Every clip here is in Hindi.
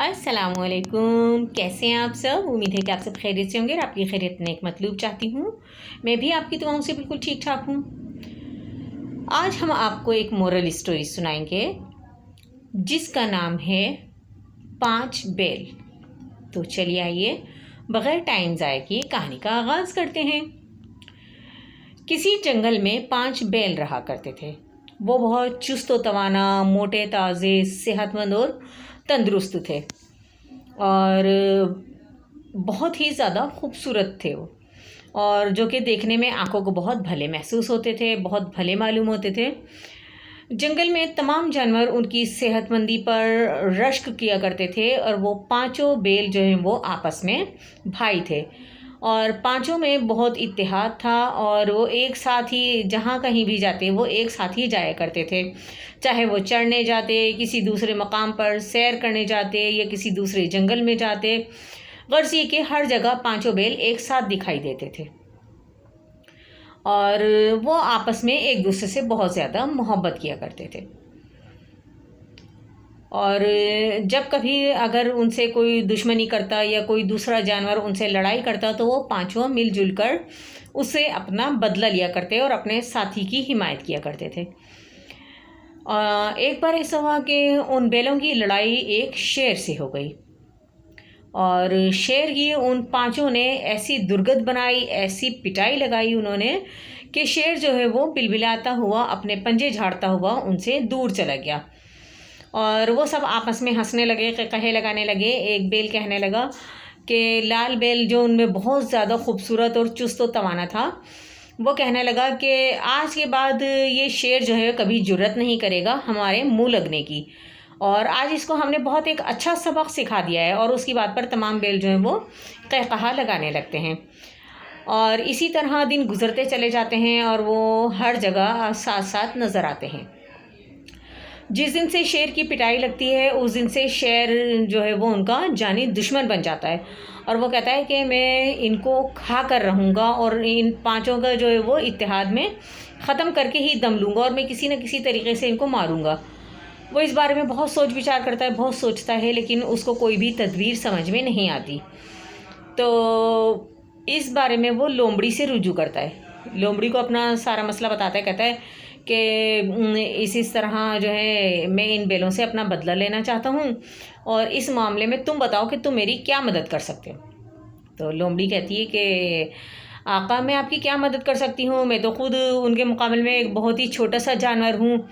अस्सलामुअलैकुम। कैसे हैं आप सब? उम्मीद है कि आप सब खैरियत से होंगे और आपकी खैरियत नेक मतलूब चाहती हूँ। मैं भी आपकी दुआओं से बिल्कुल ठीक ठाक हूँ। आज हम आपको एक मोरल स्टोरी सुनाएंगे जिसका नाम है 5 बैल। तो चलिए आइए बगैर टाइम ज़ाया किए कहानी का आगाज़ करते हैं। किसी जंगल में 5 बैल रहा करते थे। वो बहुत चुस्त व तवाना, मोटे ताज़े, सेहतमंद और तंदुरुस्त थे और बहुत ही ज़्यादा खूबसूरत थे वो, और जो कि देखने में आंखों को बहुत भले महसूस होते थे, बहुत भले मालूम होते थे। जंगल में तमाम जानवर उनकी सेहतमंदी पर रश्क किया करते थे और वो पांचों बैल जो हैं वो आपस में भाई थे और पांचों में बहुत इत्तेहाद था और वो एक साथ ही जहाँ कहीं भी जाते वो एक साथ ही जाया करते थे। चाहे वो चढ़ने जाते, किसी दूसरे मकाम पर सैर करने जाते या किसी दूसरे जंगल में जाते, गर्ज ये कि हर जगह पांचों बैल एक साथ दिखाई देते थे और वो आपस में एक दूसरे से बहुत ज़्यादा मोहब्बत किया करते थे। और जब कभी अगर उनसे कोई दुश्मनी करता या कोई दूसरा जानवर उनसे लड़ाई करता तो वो पांचों मिलजुल कर उससे अपना बदला लिया करते और अपने साथी की हिमायत किया करते थे। एक बार ऐसा हुआ कि उन बैलों की लड़ाई एक शेर से हो गई और शेर की उन पांचों ने ऐसी दुर्गत बनाई, ऐसी पिटाई लगाई उन्होंने कि शेर जो है वो बिलबिलाता हुआ, अपने पंजे झाड़ता हुआ उनसे दूर चला गया और वो सब आपस में हंसने लगे, कहे लगाने लगे। एक बैल कहने लगा कि लाल बैल जो उनमें बहुत ज़्यादा खूबसूरत और चुस्त व तवाना था, वो कहने लगा कि आज के बाद ये शेर जो है कभी जुर्रत नहीं करेगा हमारे मुँह लगने की, और आज इसको हमने बहुत एक अच्छा सबक सिखा दिया है। और उसकी बात पर तमाम बैल जो हैं वो कहकहा लगाने लगते हैं और इसी तरह दिन गुजरते चले जाते हैं और वो हर जगह साथ साथ नज़र आते हैं। जिस दिन से शेर की पिटाई लगती है उस दिन से शेर जो है वो उनका जानी दुश्मन बन जाता है और वो कहता है कि मैं इनको खा कर रहूँगा और इन पांचों का जो है वो इत्तेहाद में ख़त्म करके ही दम लूँगा और मैं किसी न किसी तरीके से इनको मारूँगा। वो इस बारे में बहुत सोच विचार करता है, बहुत सोचता है, लेकिन उसको कोई भी तदबीर समझ में नहीं आती। तो इस बारे में वो लोमड़ी से रुजू करता है। लोमड़ी को अपना सारा मसला बताता है, कहता है कि इस तरह जो है मैं इन बैलों से अपना बदला लेना चाहता हूँ और इस मामले में तुम बताओ कि तुम मेरी क्या मदद कर सकते हो। तो लोमड़ी कहती है कि आका, मैं आपकी क्या मदद कर सकती हूँ, मैं तो खुद उनके मुकाबले में एक बहुत ही छोटा सा जानवर हूँ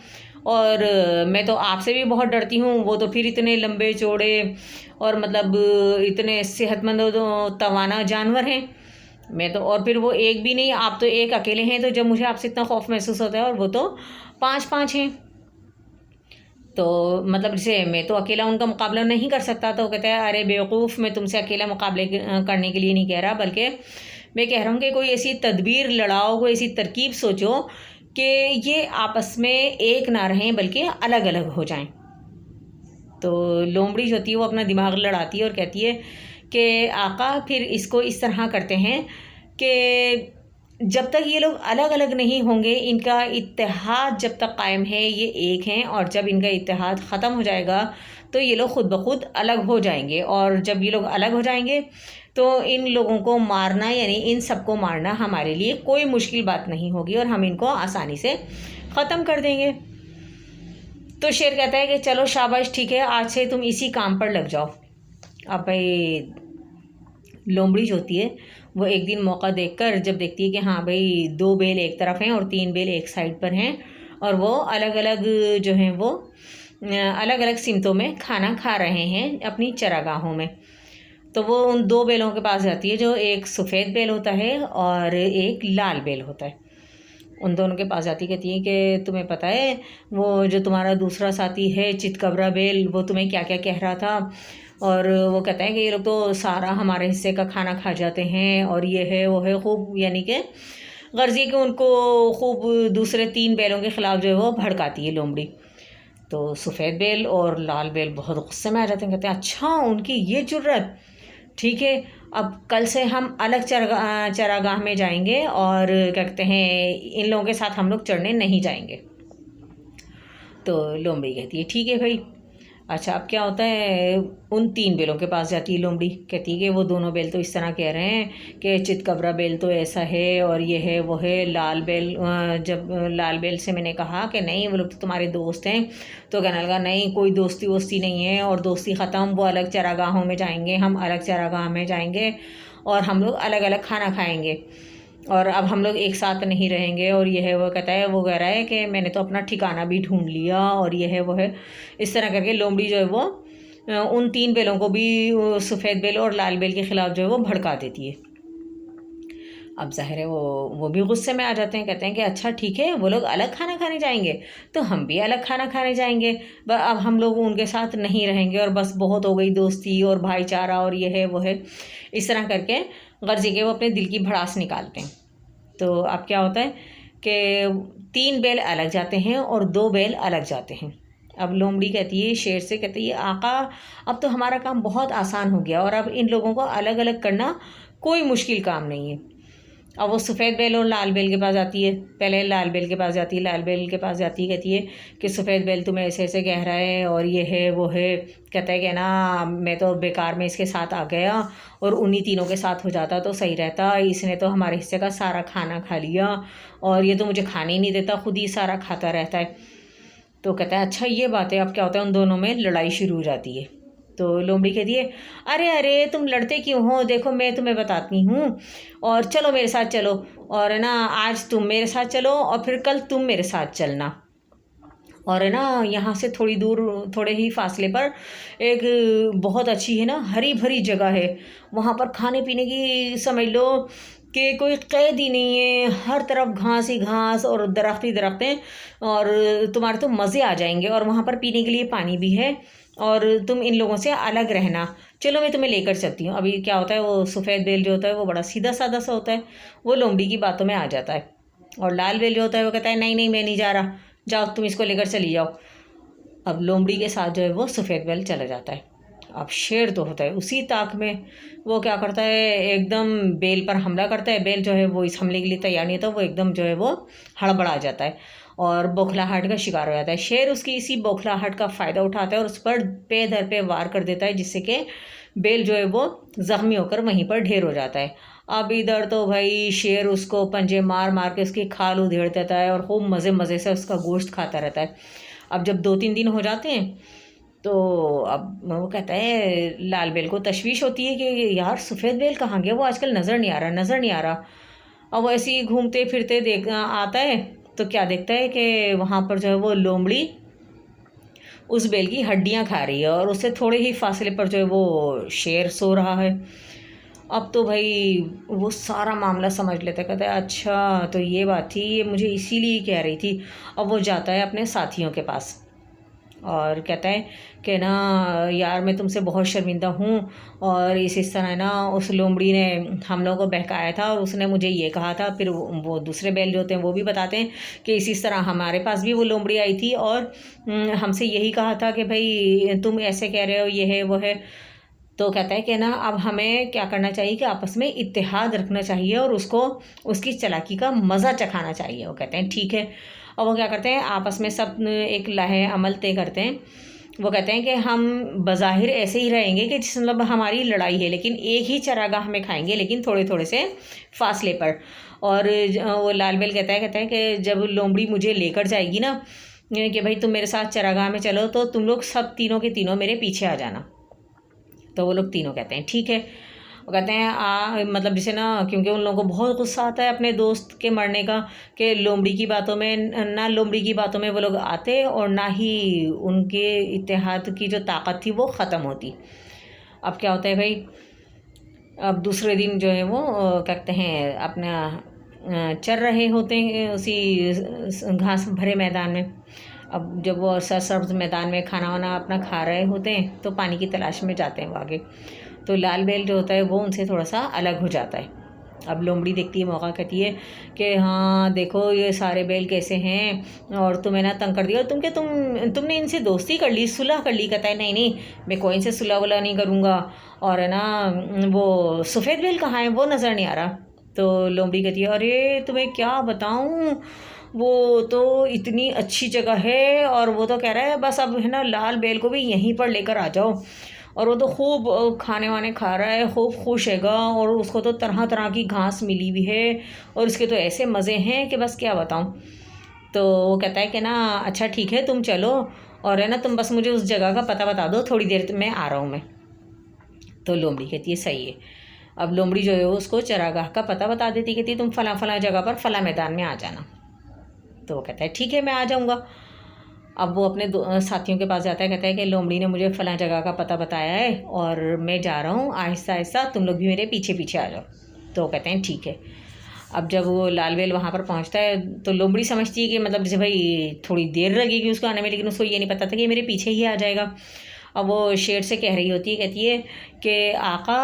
और मैं तो आपसे भी बहुत डरती हूँ। वो तो फिर इतने लंबे चौड़े और मतलब इतने सेहतमंद और तवाना जानवर हैं, मैं तो, और फिर वो एक भी नहीं, आप तो एक अकेले हैं, तो जब मुझे आपसे इतना खौफ महसूस होता है और वो तो 5-5 हैं, तो मतलब जैसे मैं तो अकेला उनका मुकाबला नहीं कर सकता। तो वो कहता है, अरे बेवकूफ़, मैं तुमसे अकेला मुकाबले करने के लिए नहीं कह रहा, बल्कि मैं कह रहा हूँ कि कोई ऐसी तदबीर लड़ाओ, कोई ऐसी तरकीब सोचो कि ये आपस में एक ना रहें बल्कि अलग अलग हो जाएं। तो लोमड़ी जो होती है वो अपना दिमाग लड़ाती है और कहती है कि आका, फिर इसको इस तरह करते हैं कि जब तक ये लोग अलग अलग नहीं होंगे, इनका इत्तेहाद जब तक कायम है ये एक हैं, और जब इनका इत्तेहाद ख़त्म हो जाएगा तो ये लोग खुद ब खुद अलग हो जाएंगे, और जब ये लोग अलग हो जाएंगे तो इन लोगों को मारना, यानी इन सबको मारना हमारे लिए कोई मुश्किल बात नहीं होगी और हम इनको आसानी से ख़त्म कर देंगे। तो शेर कहता है कि चलो शाबाश, ठीक है, आज से तुम इसी काम पर लग जाओ। अब भाई लोमड़ी जो होती है वो एक दिन मौका देखकर जब देखती है कि हाँ भाई 2 बैल एक तरफ हैं और 3 बैल एक साइड पर हैं और वो अलग अलग जो हैं वो अलग अलग सिमतों में खाना खा रहे हैं अपनी चरागाहों में, तो वो उन 2 बैलों के पास जाती है, जो एक सफ़ेद बैल होता है और एक लाल बैल होता है। उन दोनों के पास जाती, कहती है कि तुम्हें पता है वो जो तुम्हारा दूसरा साथी है चितकबरा बैल, वो तुम्हें क्या क्या कह रहा था, और वो कहता है कि ये लोग तो सारा हमारे हिस्से का खाना खा जाते हैं और ये है वो है, खूब यानी कि गर्जी के उनको खूब दूसरे 3 बैलों के ख़िलाफ़ जो है वो भड़काती है लोमड़ी। तो सफ़ेद बैल और लाल बैल बहुत गुस्से में आ जाते हैं, कहते हैं अच्छा उनकी ये जुर्रत, ठीक है, अब कल से हम अलग चरागाह में जाएंगे और क्या कहते हैं इन लोगों के साथ हम लोग चढ़ने नहीं जाएंगे। तो लोमड़ी कहती है ठीक है भाई, अच्छा, अब क्या होता है, उन 3 बैलों के पास जाती है लोमड़ी, कहती है कि वो दोनों बैल तो इस तरह कह रहे हैं कि चितकबरा बैल तो ऐसा है और ये है वो है। लाल बैल जब लाल बैल से मैंने कहा कि नहीं वो लोग तो तुम्हारे दोस्त हैं, तो कहने लगा नहीं कोई दोस्ती वोस्ती नहीं है और दोस्ती ख़त्म, वो अलग चरागाहों में जाएंगे, हम अलग चरागाह में जाएंगे और हम लोग अलग अलग खाना खाएंगे और अब हम लोग एक साथ नहीं रहेंगे और ये है वो। कहता है, वो कह रहा है कि मैंने तो अपना ठिकाना भी ढूंढ लिया और ये है वो है। इस तरह करके लोमड़ी जो है वो उन 3 बैलों को भी, सफ़ेद बैल और लाल बैल के ख़िलाफ़ जो है वो भड़का देती है। अब ज़ाहिर है वो भी गुस्से में आ जाते हैं, कहते हैं कि अच्छा ठीक है, वो लोग अलग खाना खाने जाएंगे तो हम भी अलग खाना खाने जाएंगे, अब हम लोग उनके साथ नहीं रहेंगे और बस बहुत हो गई दोस्ती और भाईचारा और ये है वो है। इस तरह करके गर्जी के वो अपने दिल की भड़ास निकालते हैं। तो अब क्या होता है कि 3 बैल अलग जाते हैं और 2 बैल अलग जाते हैं। अब लोमड़ी कहती है शेर से, कहती है आका अब तो हमारा काम बहुत आसान हो गया और अब इन लोगों को अलग अलग करना कोई मुश्किल काम नहीं है। अब वो सफ़ेद बैल और लाल बैल के पास जाती है, पहले लाल बैल के पास जाती है, लाल बैल के पास जाती है, कहती है कि सफ़ेद बैल तुम्हें ऐसे ऐसे कह रहा है और ये है वो है। कहता है कि ना मैं तो बेकार में इसके साथ आ गया और उन्हीं तीनों के साथ हो जाता तो सही रहता, इसने तो हमारे हिस्से का सारा खाना खा लिया और ये तो मुझे खाने ही नहीं देता, खुद ही सारा खाता रहता है। तो कहता है अच्छा ये बात है। अब क्या होता है, उन दोनों में लड़ाई शुरू हो जाती है। तो लोमड़ी कहती है अरे अरे तुम लड़ते क्यों हो, देखो मैं तुम्हें बताती हूँ और चलो मेरे साथ चलो, और ना आज तुम मेरे साथ चलो और फिर कल तुम मेरे साथ चलना। और है ना यहाँ से थोड़ी दूर, थोड़े ही फासले पर एक बहुत अच्छी है ना हरी भरी जगह है, वहाँ पर खाने पीने की समझ लो कि कोई कैद ही नहीं है, हर तरफ घास ही घास और दरख्त ही दरख्त हैं और तुम्हारे तो मज़े आ जाएंगे। और वहाँ पर पीने के लिए पानी भी है और तुम इन लोगों से अलग रहना, चलो मैं तुम्हें लेकर चलती हूँ। अभी क्या होता है, वो सफ़ेद बैल जो होता है वो बड़ा सीधा साधा सा होता है, वो लोमड़ी की बातों में आ जाता है। और लाल बैल जो होता है वो कहता है नहीं नहीं मैं नहीं जा रहा, जाओ तुम इसको लेकर चली जाओ। अब लोमड़ी के साथ जो है वो सफ़ेद बैल चला जाता है। अब शेर तो होता है उसी ताक में, वो क्या करता है एकदम बेल पर हमला करता है। बेल जो है वो इस हमले के लिए तैयार नहीं होता, वो एकदम जो है वो हड़बड़ा जाता है और बौखलाहट का शिकार हो जाता है। शेर उसकी इसी बौखलाहट का फ़ायदा उठाता है और उस पर पे दर पे वार कर देता है, जिससे कि बेल जो है वो ज़ख्मी होकर वहीं पर ढेर हो जाता है। अब इधर तो भाई शेर उसको पंजे मार मार के उसकी खाल उधेड़ देता है और खूब मज़े मज़े से उसका गोश्त खाता रहता है। अब जब 2-3 दिन हो जाते हैं तो अब वो कहता है, लाल बैल को तशवीश होती है कि यार सफ़ेद बैल कहाँ गया, वो आजकल नज़र नहीं आ रहा, नज़र नहीं आ रहा। अब वो ऐसे ही घूमते फिरते देख आता है तो क्या देखता है कि वहाँ पर जो है वो लोमड़ी उस बैल की हड्डियाँ खा रही है और उससे थोड़े ही फासले पर जो है वो शेर सो रहा है। अब तो भाई वो सारा मामला समझ लेता है, कहता है अच्छा तो ये बात थी, ये मुझे इसीलिए कह रही थी। अब वो जाता है अपने साथियों के पास और कहता है कि ना यार मैं तुमसे बहुत शर्मिंदा हूँ और इस तरह ना उस लोमड़ी ने हम लोगों को बहकाया था और उसने मुझे ये कहा था। फिर वो दूसरे बैल जो होते हैं वो भी बताते हैं कि इस तरह हमारे पास भी वो लोमड़ी आई थी और हमसे यही कहा था कि भाई तुम ऐसे कह रहे हो, ये है वो है। तो कहता है कि ना अब हमें क्या करना चाहिए कि आपस में इत्तेहाद रखना चाहिए और उसको उसकी चालाकी का मज़ा चखाना चाहिए। वो कहते हैं ठीक है। और वो क्या करते हैं, आपस में सब एक लाहे अमल तय करते हैं। वो कहते हैं कि हम बज़ाहिर ऐसे ही रहेंगे कि जिस मतलब हमारी लड़ाई है, लेकिन एक ही चरागाह में खाएंगे, लेकिन थोड़े थोड़े से फासले पर। और वो लाल बैल कहता है कि जब लोमड़ी मुझे लेकर जाएगी ना कि भाई तुम मेरे साथ चरागाह में चलो, तो तुम लोग सब तीनों के तीनों मेरे पीछे आ जाना। तो वो लोग तीनों कहते हैं ठीक है। वो कहते हैं मतलब जैसे ना, क्योंकि उन लोगों को बहुत गुस्सा आता है अपने दोस्त के मरने का, कि लोमड़ी की बातों में ना लोमड़ी की बातों में वो लोग आते और ना ही उनके इत्तेहाद की जो ताकत थी वो ख़त्म होती। अब क्या होता है भाई, अब दूसरे दिन जो है वो कहते हैं अपना चर रहे होते हैं उसी घास भरे मैदान में। अब जब वो सरसब्ज मैदान में खाना वाना अपना खा रहे होते हैं तो पानी की तलाश में जाते हैं वो आगे। तो लाल बैल जो होता है वो उनसे थोड़ा सा अलग हो जाता है। अब लोमड़ी देखती है मौका, कहती है कि हाँ देखो ये सारे बैल कैसे हैं और तुम्हें ना तंग कर दिया, और तुमने इनसे दोस्ती कर ली, सुलह कर ली। कहता है नहीं नहीं मैं कोई इनसे सुलह वुलह नहीं करूँगा, और है ना वो सफ़ेद बैल कहाँ है, वो नज़र नहीं आ रहा। तो लोमड़ी कहती है अरे तुम्हें क्या बताऊँ, वो तो इतनी अच्छी जगह है, और वो तो कह रहा है बस अब है ना लाल बैल को भी यहीं पर लेकर आ जाओ। और वो तो खूब खाने वाने खा रहा है, खूब खुश हैगा, और उसको तो तरह तरह की घास मिली हुई है, और उसके तो ऐसे मज़े हैं कि बस क्या बताऊँ। तो वो कहता है कि ना अच्छा ठीक है तुम चलो, और है ना तुम बस मुझे उस जगह का पता बता दो, थोड़ी देर में आ रहा हूँ मैं। तो लोमड़ी कहती है सही है। अब लोमड़ी जो है उसको चरागाह का पता बता देती, कहती है तुम फ़लाँ फ़लाँ जगह पर फ़लाँ मैदान में आ जाना। तो वो कहता है ठीक है मैं आ जाऊँगा। अब वो अपने साथियों के पास जाता है, कहता है कि लोमड़ी ने मुझे फ़लाँ जगह का पता बताया है और मैं जा रहा हूँ, आहिस्ता आहिस्ता तुम लोग भी मेरे पीछे पीछे आ जाओ। तो वो कहते हैं ठीक है। अब जब वो लाल बैल वहाँ पर पहुँचता है तो लोमड़ी समझती है कि मतलब जैसे भाई थोड़ी देर लगेगी उसको आने में, लेकिन उसको ये नहीं पता था कि मेरे पीछे ही आ जाएगा। अब वो शेर से कह रही होती है, कहती है कि आका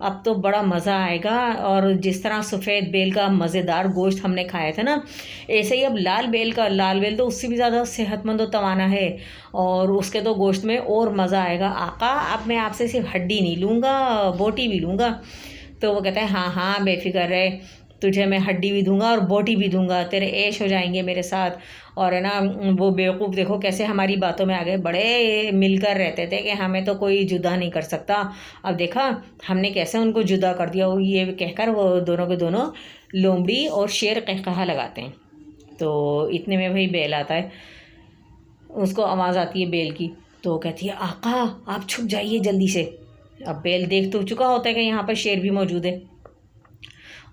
अब तो बड़ा मज़ा आएगा, और जिस तरह सफ़ेद बैल का मज़ेदार गोश्त हमने खाया था ना, ऐसे ही अब लाल बैल तो उससे भी ज़्यादा सेहतमंद और तवाना है, और उसके तो गोश्त में और मज़ा आएगा आका। अब मैं आपसे सिर्फ हड्डी नहीं लूँगा, बोटी भी लूँगा। तो वो कहता है हाँ हाँ बेफिक्र रहे, तुझे मैं हड्डी भी दूंगा और बोटी भी दूंगा, तेरे ऐश हो जाएंगे मेरे साथ। और है ना वो बेवकूफ़ देखो कैसे हमारी बातों में आ गए, बड़े मिलकर रहते थे कि हमें तो कोई जुदा नहीं कर सकता, अब देखा हमने कैसे उनको जुदा कर दिया। वो ये कहकर वो दोनों के दोनों लोमड़ी और शेर कहकहा लगाते हैं। तो इतने में भाई बैल आता है, उसको आवाज़ आती है बैल की। तो कहती है आका आप छुप जाइए जल्दी से। अब बैल देख तो चुका होता है कि यहाँ पर शेर भी मौजूद है,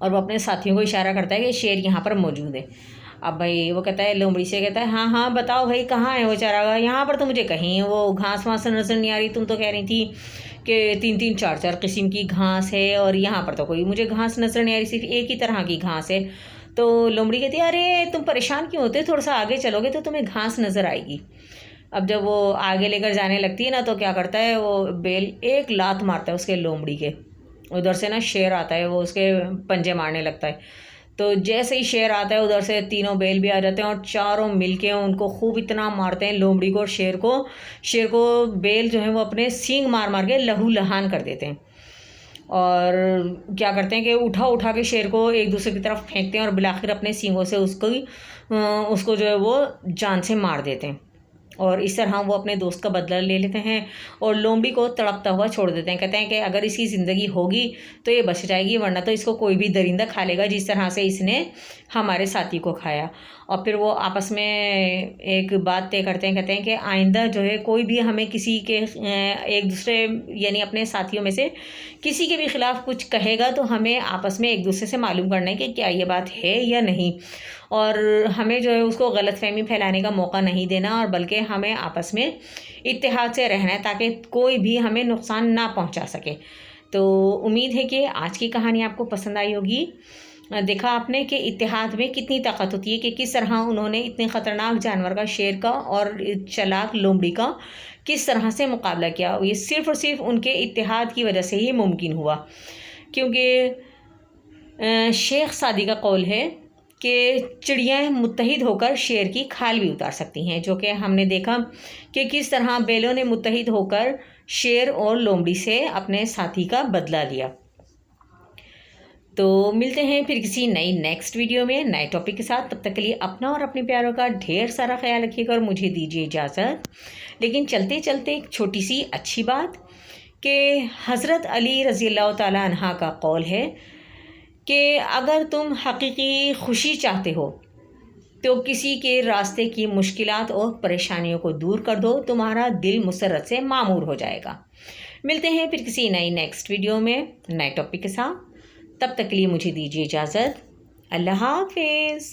और वो अपने साथियों को इशारा करता है कि शेर यहाँ पर मौजूद है। अब भाई वो कहता है लोमड़ी से, कहता है हाँ हाँ बताओ भाई कहाँ है वो चारागाह, यहाँ पर तो मुझे कहीं वो घास वास नजर नहीं आ रही, तुम तो कह रही थी कि 3-3 4-4 किस्म की घास है, और यहाँ पर तो कोई मुझे घास नजर नहीं आ रही, सिर्फ एक ही तरह की घास है। तो लोमड़ी कहती है अरे तुम परेशान क्यों होते, थोड़ा सा आगे चलोगे तो तुम्हें घास नज़र आएगी। अब जब वो आगे लेकर जाने लगती है ना, तो क्या करता है वो बैल एक लात मारता है उसके लोमड़ी के, उधर से ना शेर आता है, वो उसके पंजे मारने लगता है। तो जैसे ही शेर आता है उधर से तीनों बैल भी आ जाते हैं, और चारों मिलके उनको खूब इतना मारते हैं लोमड़ी को और शेर को बैल जो है वो अपने सींग मार मार के लहू लहान कर देते हैं। और क्या करते हैं कि उठा उठा के शेर को एक दूसरे की तरफ फेंकते हैं, और बिलाखिर अपने सींगों से उसको जो है वो जान से मार देते हैं। और इस तरह वो अपने दोस्त का बदला ले लेते हैं और लोमड़ी को तड़पता हुआ छोड़ देते हैं। कहते हैं कि अगर इसकी ज़िंदगी होगी तो ये बच जाएगी, वरना तो इसको कोई भी दरिंदा खा लेगा जिस तरह से इसने हमारे साथी को खाया। और फिर वो आपस में एक बात तय करते हैं, कहते हैं कि आइंदा जो है कोई भी हमें किसी के एक दूसरे यानी अपने साथियों में से किसी के भी ख़िलाफ़ कुछ कहेगा तो हमें आपस में एक दूसरे से मालूम करना है कि क्या ये बात है या नहीं, और हमें जो है उसको गलतफहमी फैलाने का मौका नहीं देना, और बल्कि हमें आपस में इत्तेहाद से रहना है ताकि कोई भी हमें नुकसान ना पहुंचा सके। तो उम्मीद है कि आज की कहानी आपको पसंद आई होगी। देखा आपने कि इत्तेहाद में कितनी ताकत होती है, कि किस तरह उन्होंने इतने ख़तरनाक जानवर का, शेर का और चालाक लोमड़ी का किस तरह से मुकाबला किया। ये सिर्फ़ और सिर्फ उनके इत्तेहाद की वजह से ही मुमकिन हुआ, क्योंकि शेख सादी का कौल है कि चिड़ियाँ मुत्तहिद होकर शेर की खाल भी उतार सकती हैं, जो कि हमने देखा कि किस तरह बैलों ने मुत्तहिद होकर शेर और लोमड़ी से अपने साथी का बदला लिया। तो मिलते हैं फिर किसी नई नेक्स्ट वीडियो में नए टॉपिक के साथ। तब तक के लिए अपना और अपने प्यारों का ढेर सारा ख्याल रखिएगा और मुझे दीजिए इजाज़त। लेकिन चलते चलते एक छोटी सी अच्छी बात कि हज़रत अली रज़ी अल्लाह ताला अन्हा का कौल है कि अगर तुम हकीकी खुशी चाहते हो तो किसी के रास्ते की मुश्किलात और परेशानियों को दूर कर दो, तुम्हारा दिल मुसर्रत से मामूर हो जाएगा। मिलते हैं फिर किसी नई नेक्स्ट वीडियो में नए टॉपिक के साथ। तब तक के लिए मुझे दीजिए इजाज़त। अल्लाह हाफ़िज़।